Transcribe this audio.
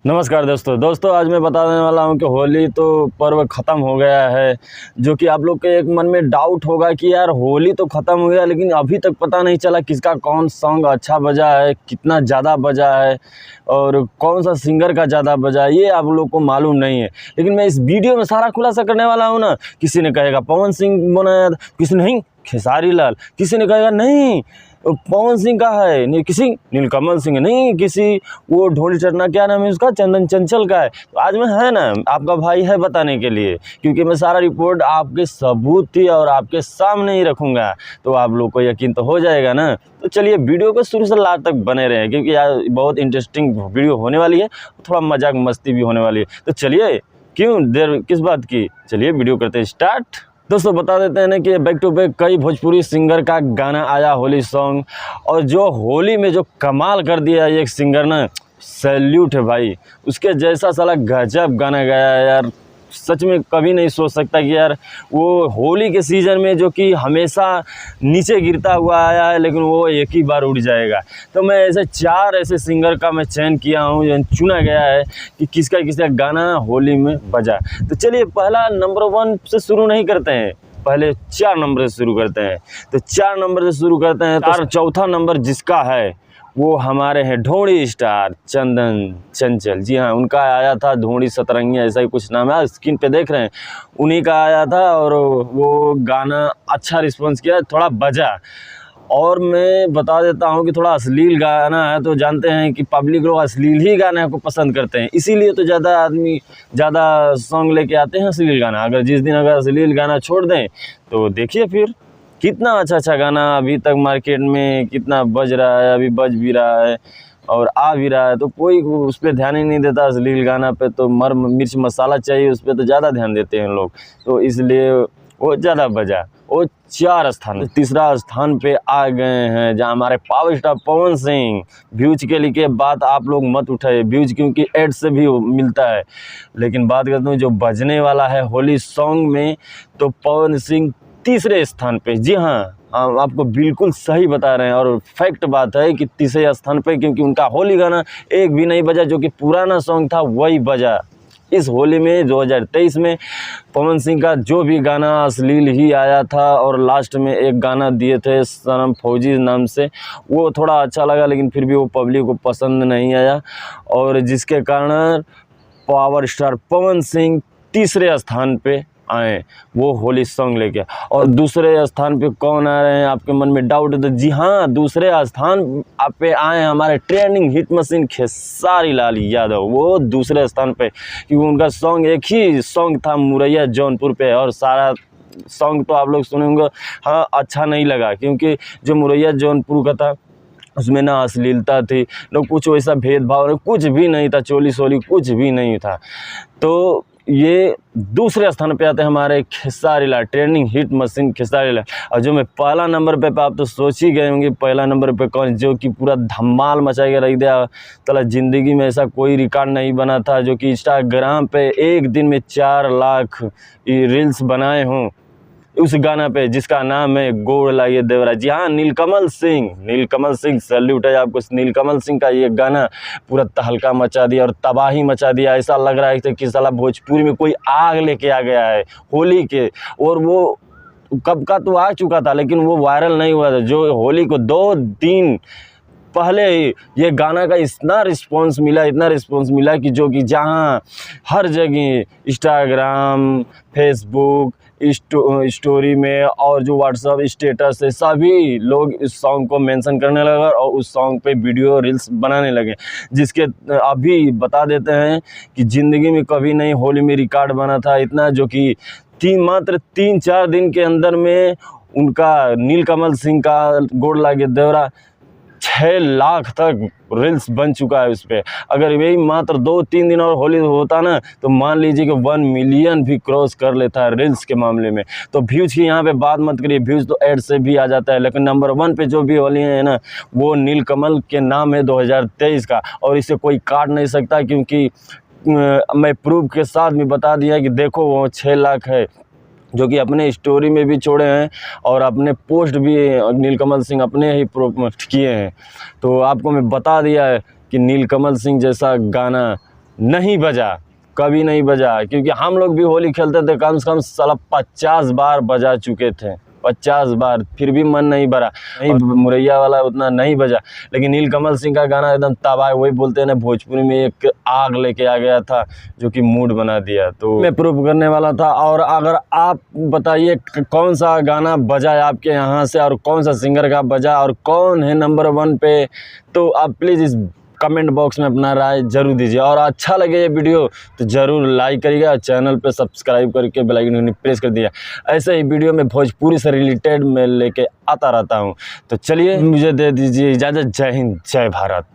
नमस्कार दोस्तों आज मैं बता देने वाला हूं कि होली तो पर्व ख़त्म हो गया है। जो कि आप लोग के एक मन में डाउट होगा कि यार होली तो ख़त्म हो गया लेकिन अभी तक पता नहीं चला किसका कौन सॉन्ग अच्छा बजा है, कितना ज़्यादा बजा है और कौन सा सिंगर का ज़्यादा बजा है, ये आप लोग को मालूम नहीं है। लेकिन मैं इस वीडियो में सारा खुलासा करने वाला हूँ ना। किसी ने कहेगा पवन सिंह बनाया, किसी नहीं खेसारी लाल, किसी ने कहेगा नहीं पवन सिंह का है, नहीं किसी नीलकमल सिंह है, नहीं किसी वो ढोल चरना क्या नाम है उसका चंदन चंचल का है। तो आज मैं है ना आपका भाई है बताने के लिए, क्योंकि मैं सारा रिपोर्ट आपके सबूत थी और आपके सामने ही रखूँगा तो आप लोग को यकीन तो हो जाएगा ना। तो चलिए वीडियो को शुरू से लास्ट तक बने रहें क्योंकि यार बहुत इंटरेस्टिंग वीडियो होने वाली है, थोड़ा मजाक मस्ती भी होने वाली है। तो चलिए क्यों देर किस बात की, चलिए वीडियो करते हैं स्टार्ट। दोस्तों बता देते हैं ना कि बैक टू बैक कई भोजपुरी सिंगर का गाना आया होली सॉन्ग, और जो होली में जो कमाल कर दिया एक सिंगर ना, सैल्यूट है भाई। उसके जैसा साला गजब गाना गाया है यार, सच में कभी नहीं सोच सकता कि यार वो होली के सीज़न में जो कि हमेशा नीचे गिरता हुआ आया है लेकिन वो एक ही बार उड़ जाएगा। तो मैं ऐसे चार ऐसे सिंगर का मैं चयन किया हूँ, चुना गया है कि किसका किसका गाना होली में बजा। तो चलिए पहला नंबर 1 से शुरू नहीं करते हैं, पहले 4 नंबर से शुरू करते हैं। तो 4 नंबर से शुरू करते हैं। तो चौथा नंबर जिसका है वो हमारे हैं ढोंड़ी स्टार चंदन चंचल। जी हाँ, उनका आया था ढोंड़ी सतरंगिया, ऐसा ही कुछ नाम है, स्क्रीन पे देख रहे हैं, उन्हीं का आया था और वो गाना अच्छा रिस्पॉन्स किया, थोड़ा बजा। और मैं बता देता हूँ कि थोड़ा अश्लील गाना है, तो जानते हैं कि पब्लिक लोग अश्लील ही गाने को पसंद करते हैं, इसीलिए तो ज़्यादा आदमी ज़्यादा सॉन्ग लेके आते हैं अश्लील गाना। अगर जिस दिन अगर अश्लील गाना छोड़ दें तो देखिए फिर कितना अच्छा गाना अभी तक मार्केट में कितना बज रहा है, अभी बज भी रहा है और आ भी रहा है, तो कोई उस पर ध्यान ही नहीं देता। अश्लील गाना पे तो मिर्च मसाला चाहिए, उस पर तो ज़्यादा ध्यान देते हैं लोग, तो इसलिए वो ज़्यादा बजा। वो 4 स्थान, तीसरा स्थान पे आ गए हैं जहाँ हमारे power star Pawan Singh. Views के लिए बात आप लोग मत उठाइए, व्यूज क्योंकि एड से भी मिलता है, लेकिन बात करता हूँ जो बजने वाला है होली सॉन्ग में, तो पवन सिंह तीसरे स्थान पे। जी हाँ, आपको बिल्कुल सही बता रहे हैं और फैक्ट बात है कि तीसरे स्थान पे, क्योंकि उनका होली गाना एक भी नहीं बजा, जो कि पुराना सॉन्ग था वही बजा। इस होली में 2023 में पवन सिंह का जो भी गाना अश्लील ही आया था, और लास्ट में एक गाना दिए थे सनम फौजी नाम से, वो थोड़ा अच्छा लगा लेकिन फिर भी वो पब्लिक को पसंद नहीं आया, और जिसके कारण पावर स्टार पवन सिंह तीसरे स्थान पे आए वो होली सॉन्ग लेके। और दूसरे स्थान पे कौन आ रहे हैं आपके मन में डाउट है तो जी हाँ, दूसरे स्थान पे आए हमारे trending hit machine Khesari Lal Yadav. वो दूसरे स्थान पे, क्योंकि उनका सॉन्ग एक ही सॉन्ग था मुरैया जौनपुर पे, और सारा सॉन्ग तो आप लोग सुने होंगे, हाँ अच्छा नहीं लगा, क्योंकि जो मुरैया जौनपुर का था उसमें ना अश्लीलता थी, ना कुछ वैसा भेदभाव, कुछ भी नहीं था, चोली सोली कुछ भी नहीं था। तो ये दूसरे स्थान पे आते हैं हमारे Khesari Lal, trending hit machine Khesari Lal. और जो मैं पहला नंबर पे आप तो सोच ही गए होंगे पहला नंबर पे कौन, जो कि पूरा धमाल मचा के रख दिया। तला ज़िंदगी में ऐसा कोई रिकॉर्ड नहीं बना था, जो कि इंस्टाग्राम पे एक दिन में 4 लाख रील्स बनाए हों उस गाना पे, जिसका नाम है गोड़ लागे देवरा। जी हाँ, नीलकमल सिंह सैल्यूट है आपको। नीलकमल सिंह का ये गाना पूरा तहलका मचा दिया और तबाही मचा दिया। ऐसा लग रहा है कि साला भोजपुरी में कोई आग लेके आ गया है होली के, और वो कब का तो आ चुका था लेकिन वो वायरल नहीं हुआ था। जो होली को 2 दिन पहले ही ये गाना का इतना रिस्पांस मिला कि जो कि जहाँ हर जगह इंस्टाग्राम, फेसबुक, स्टोरी में और जो व्हाट्सअप स्टेटस है, सभी लोग इस सॉन्ग को मेंशन करने लगे और उस सॉन्ग पे वीडियो रील्स बनाने लगे। जिसके अभी बता देते हैं कि ज़िंदगी में कभी नहीं होली में रिकॉर्ड बना था इतना, जो कि मात्र 3-4 दिन के अंदर में उनका नीलकमल सिंह का गोड़ लागे देवरा 6 लाख तक रील्स बन चुका है उस पर। अगर यही मात्र 2-3 दिन और होली होता ना तो मान लीजिए कि 1 मिलियन भी क्रॉस कर लेता है रील्स के मामले में। तो व्यूज़ की यहाँ पे बात मत करिए, व्यूज़ तो ऐड से भी आ जाता है, लेकिन नंबर 1 पे जो भी होली है ना वो नीलकमल के नाम है 2023 का, और इसे कोई काट नहीं सकता, क्योंकि मैं प्रूफ के साथ में बता दिया कि देखो वो 6 लाख है, जो कि अपने स्टोरी में भी छोड़े हैं और अपने पोस्ट भी नीलकमल सिंह अपने ही पोस्ट किए हैं। तो आपको मैं बता दिया है कि नीलकमल सिंह जैसा गाना नहीं बजा, कभी नहीं बजा, क्योंकि हम लोग भी होली खेलते थे, कम से कम साला 50 बार बजा चुके थे, 50 बार, फिर भी मन नहीं भरा। नहीं, मुरैया वाला उतना नहीं बजा, लेकिन नीलकमल सिंह का गाना एकदम तबाह, वही बोलते हैं ना भोजपुरी में, एक आग लेके आ गया था जो कि मूड बना दिया। तो मैं प्रूव करने वाला था। और अगर आप बताइए कौन सा गाना बजा है आपके यहाँ से, और कौन सा सिंगर का बजा, और कौन है नंबर 1 पे, तो आप प्लीज़ इस कमेंट बॉक्स में अपना राय जरूर दीजिए। और अच्छा लगे ये वीडियो तो ज़रूर लाइक करिएगा, चैनल पे सब्सक्राइब करके बेल आइकन प्रेस कर दिया। ऐसे ही वीडियो में भोजपुरी से रिलेटेड मैं लेके आता रहता हूँ। तो चलिए मुझे दे दीजिए इजाज़त। जय हिंद, जय भारत।